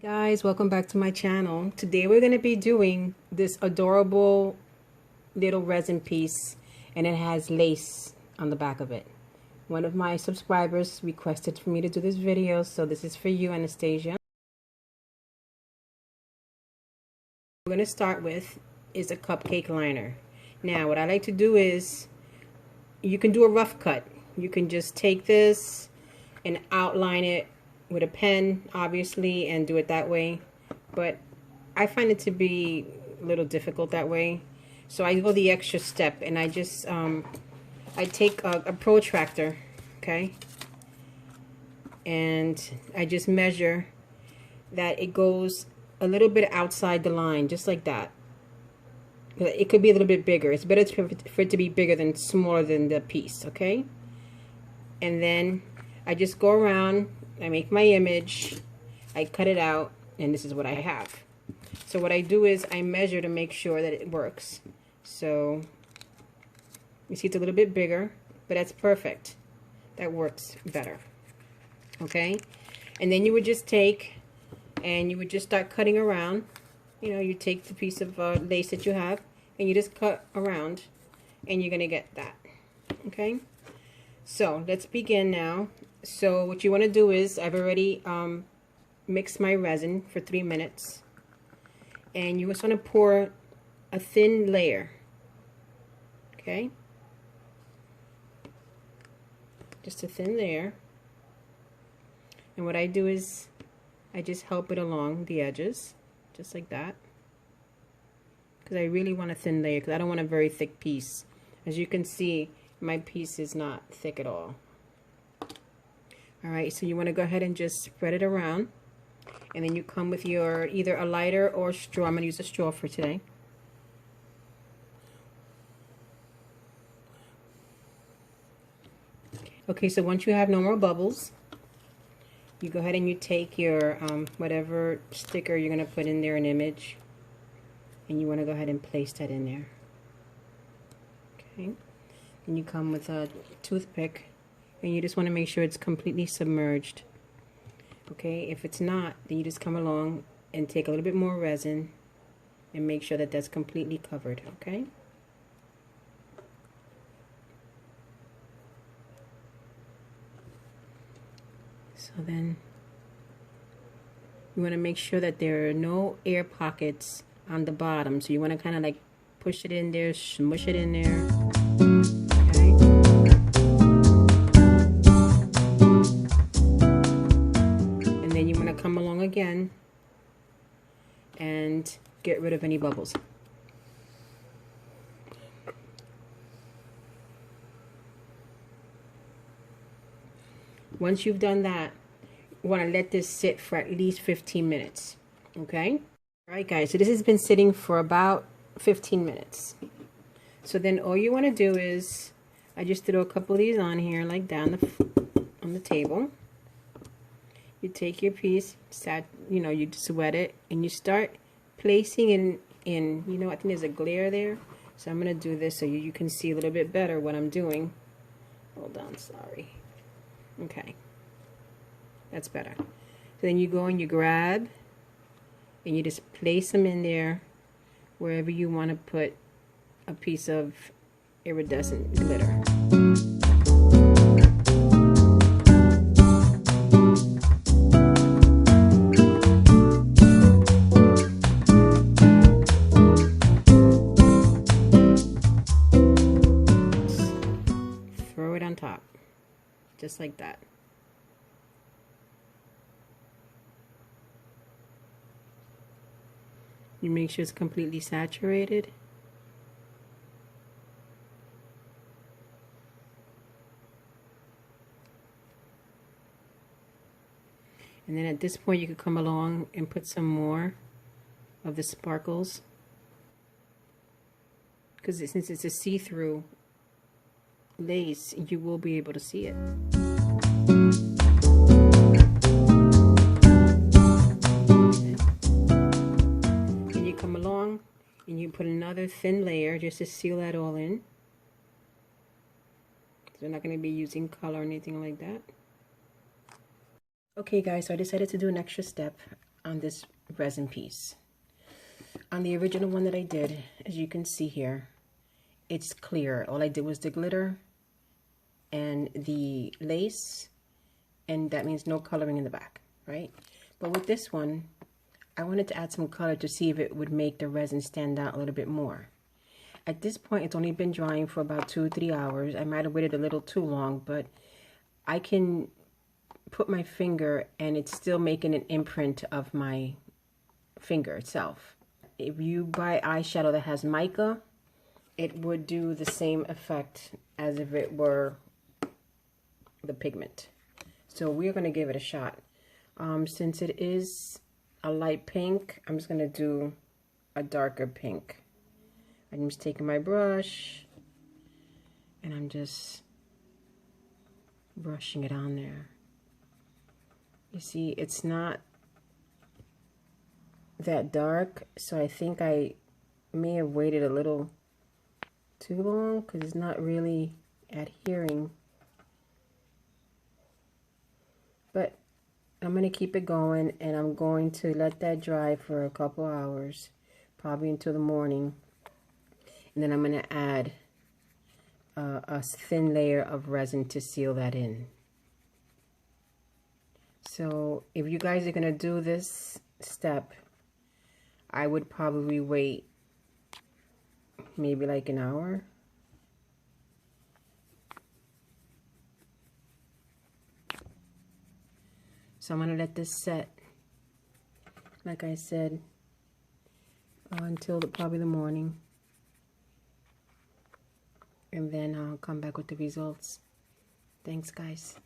Guys, welcome back to my channel. Today we're going to be doing this adorable little resin piece, and it has lace on the back of it. One of my subscribers requested for me to do this video, so this is for you, Anastasia. What we're going to start with is a cupcake liner. Now what I like to do is, you can do a rough cut. You can just take this and outline it with a pen, obviously, and do it that way, but I find it to be a little difficult that way, so I go the extra step, and I just I take a protractor, okay, and I just measure that it goes a little bit outside the line, just like that. It could be a little bit bigger. It's better for it to be bigger than smaller than the piece, okay? And then I just go around, I make my image, I cut it out, and this is what I have. So what I do is I measure to make sure that it works. So you see it's a little bit bigger, but that's perfect. That works better. Okay? And then you would just take and you would just start cutting around. You know, you take the piece of lace that you have and you just cut around, and you're going to get that. Okay? So let's begin now. So what you want to do is, I've already mixed my resin for 3 minutes, and you just want to pour a thin layer, okay, just a thin layer. And what I do is I just help it along the edges, just like that, because I really want a thin layer, because I don't want a very thick piece. As you can see, my piece is not thick at all. Alright, so you want to go ahead and just spread it around, and then you come with your either a lighter or straw. I'm going to use a straw for today. Okay, so once you have no more bubbles, you go ahead and you take your whatever sticker you're going to put in there, an image, and you want to go ahead and place that in there. Okay, then you come with a toothpick, and you just want to make sure it's completely submerged. Okay, if it's not, then you just come along and take a little bit more resin and make sure that that's completely covered. Okay, so then you want to make sure that there are no air pockets on the bottom, so you want to kind of like push it in there, smush it in there. Come along again and get rid of any bubbles. Once you've done that, you want to let this sit for at least 15 minutes. Okay? Alright guys, so this has been sitting for about 15 minutes. So then all you want to do is, I just threw a couple of these on here, like down on the table. You take your piece, you just wet it, and you start placing it in, I think there's a glare there, so I'm going to do this so you can see a little bit better what I'm doing. Hold on, sorry. Okay, that's better. So then you go and you grab, and you just place them in there wherever you want to put a piece of iridescent glitter. On top, just like that. You make sure it's completely saturated. And then at this point you could come along and put some more of the sparkles, because since it's a see-through lace, you will be able to see it. And you come along and you put another thin layer just to seal that all in. So we're not going to be using color or anything like that. Okay guys, so I decided to do an extra step. on this resin piece. On the original one that I did, as you can see here, it's clear. All I did was the glitter and the lace, and that means no coloring in the back, right? But with this one, I wanted to add some color to see if it would make the resin stand out a little bit more. At this point, it's only been drying for about 2 or 3 hours. I might have waited a little too long, but I can put my finger and it's still making an imprint of my finger itself. If you buy eyeshadow that has mica, it would do the same effect as if it were the pigment. So we're going to give it a shot. Since it is a light pink, I'm just going to do a darker pink. I'm just taking my brush and I'm just brushing it on there. You see, it's not that dark, so I think I may have waited a little too long because it's not really adhering. But I'm going to keep it going, and I'm going to let that dry for a couple hours, probably until the morning. And then I'm going to add a thin layer of resin to seal that in. So if you guys are going to do this step, I would probably wait maybe like an hour. So I'm going to let this set, like I said, until probably the morning. And then I'll come back with the results. Thanks, guys.